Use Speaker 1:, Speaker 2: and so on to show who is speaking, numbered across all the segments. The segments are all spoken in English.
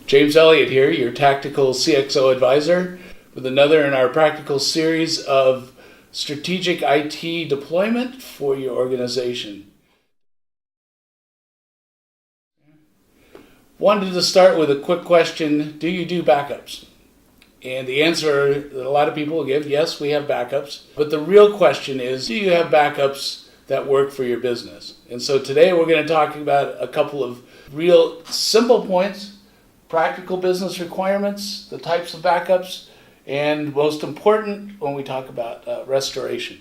Speaker 1: James Elliott here, your tactical CXO advisor, with another in our practical series of strategic IT deployment for your organization. Wanted to start with a quick question: do you do backups? And the answer that a lot of people will give, yes, we have backups. But the real question is, do you have backups that work for your business? And so today we're going to talk about a couple of real simple points: practical business requirements, the types of backups, and most important when we talk about restoration.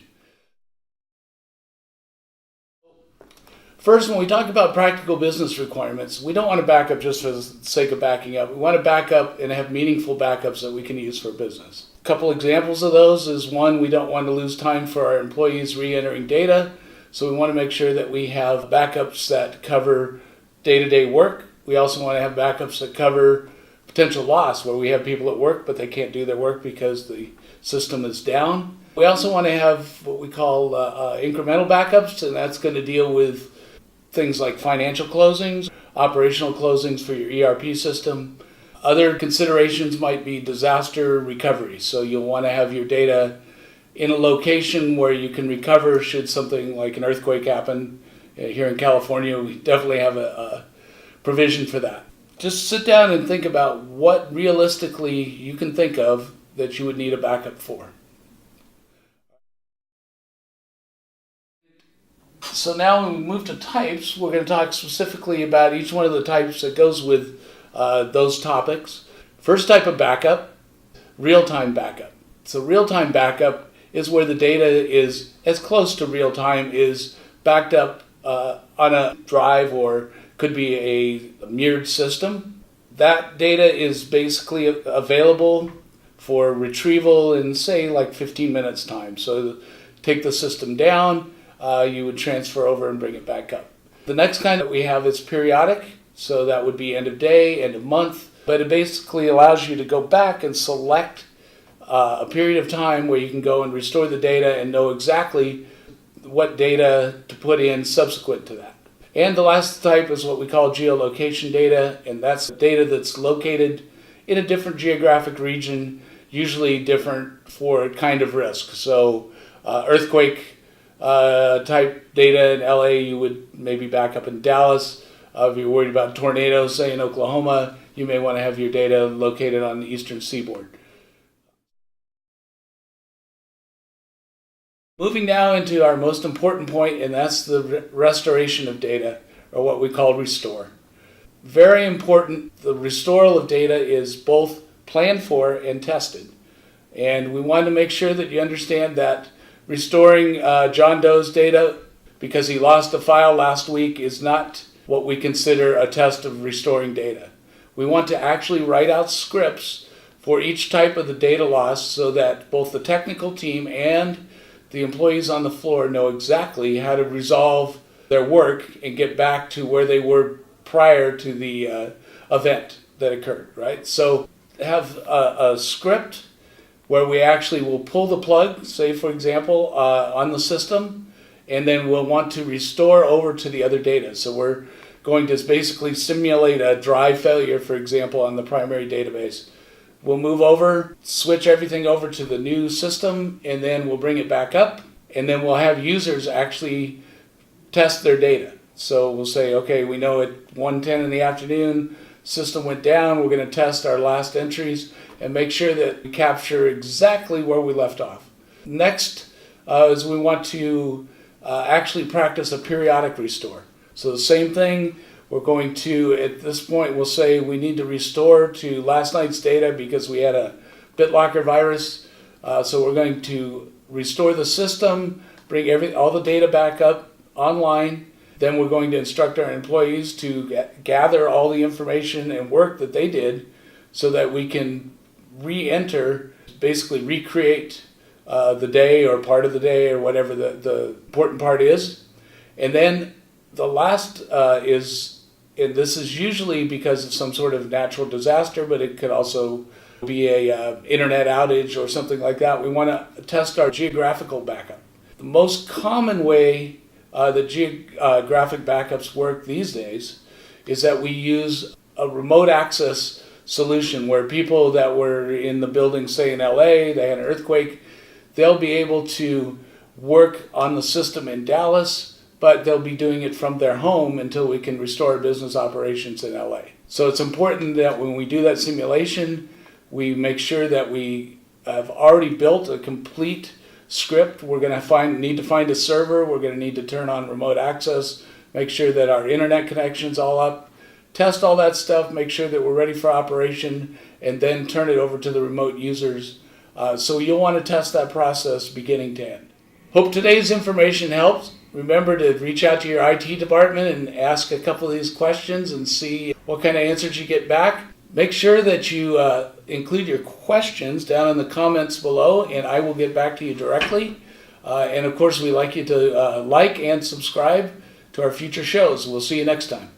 Speaker 1: First, when we talk about practical business requirements, we don't want to back up just for the sake of backing up. We want to back up and have meaningful backups that we can use for business. A couple examples of those is, one, we don't want to lose time for our employees re-entering data, so we want to make sure that we have backups that cover day-to-day work. We also want to have backups that cover potential loss, where we have people at work but they can't do their work because the system is down. We also want to have what we call incremental backups, and that's going to deal with things like financial closings, operational closings for your ERP system. Other considerations might be disaster recovery. So you'll want to have your data in a location where you can recover should something like an earthquake happen. Here in California, we definitely have a provision for that. Just sit down and think about what realistically you can think of that you would need a backup for. So now when we move to types, we're going to talk specifically about each one of the types that goes with those topics. First type of backup, real-time backup. So real-time backup is where the data is as close to real-time, is backed up on a drive or could be a mirrored system. That data is basically available for retrieval in, say, like 15 minutes time. So take the system down, you would transfer over and bring it back up. The next kind that we have is periodic. So that would be end of day, end of month. But it basically allows you to go back and select a period of time where you can go and restore the data and know exactly what data to put in subsequent to that. And the last type is what we call geolocation data, and that's data that's located in a different geographic region, usually different for kind of risk. So earthquake type data in LA, you would maybe back up in Dallas. If you're worried about tornadoes, say in Oklahoma, you may want to have your data located on the eastern seaboard. Moving now into our most important point, and that's the restoration of data, or what we call restore. Very important, the restoral of data is both planned for and tested. And we want to make sure that you understand that restoring John Doe's data because he lost a file last week is not what we consider a test of restoring data. We want to actually write out scripts for each type of the data loss so that both the technical team and the employees on the floor know exactly how to resolve their work and get back to where they were prior to the event that occurred, right? So have a script where we actually will pull the plug, say for example, on the system, and then we'll want to restore over to the other data. So we're going to basically simulate a drive failure, for example, on the primary database. We'll move over, switch everything over to the new system, and then we'll bring it back up, and then we'll have users actually test their data. So we'll say, okay, we know at 1:10 in the afternoon, system went down, we're going to test our last entries and make sure that we capture exactly where we left off. Next is we want to actually practice a periodic restore. So the same thing, we're going to, at this point, we'll say we need to restore to last night's data because we had a BitLocker virus. So we're going to restore the system, bring all the data back up online. Then we're going to instruct our employees to gather all the information and work that they did so that we can re-enter, basically recreate the day or part of the day or whatever the important part is. And then the last is, and this is usually because of some sort of natural disaster, but it could also be a internet outage or something like that. We want to test our geographical backup. The most common way that geographic backups work these days is that we use a remote access solution where people that were in the building, say in LA, they had an earthquake, they'll be able to work on the system in Dallas, but they'll be doing it from their home until we can restore business operations in LA. So it's important that when we do that simulation, we make sure that we have already built a complete script. We're going to need to find a server. We're going to need to turn on remote access, make sure that our internet connection's all up, test all that stuff, make sure that we're ready for operation, and then turn it over to the remote users. So you'll want to test that process beginning to end. Hope today's information helps. Remember to reach out to your IT department and ask a couple of these questions and see what kind of answers you get back. Make sure that you include your questions down in the comments below, and I will get back to you directly. And of course, we'd like you to like and subscribe to our future shows. We'll see you next time.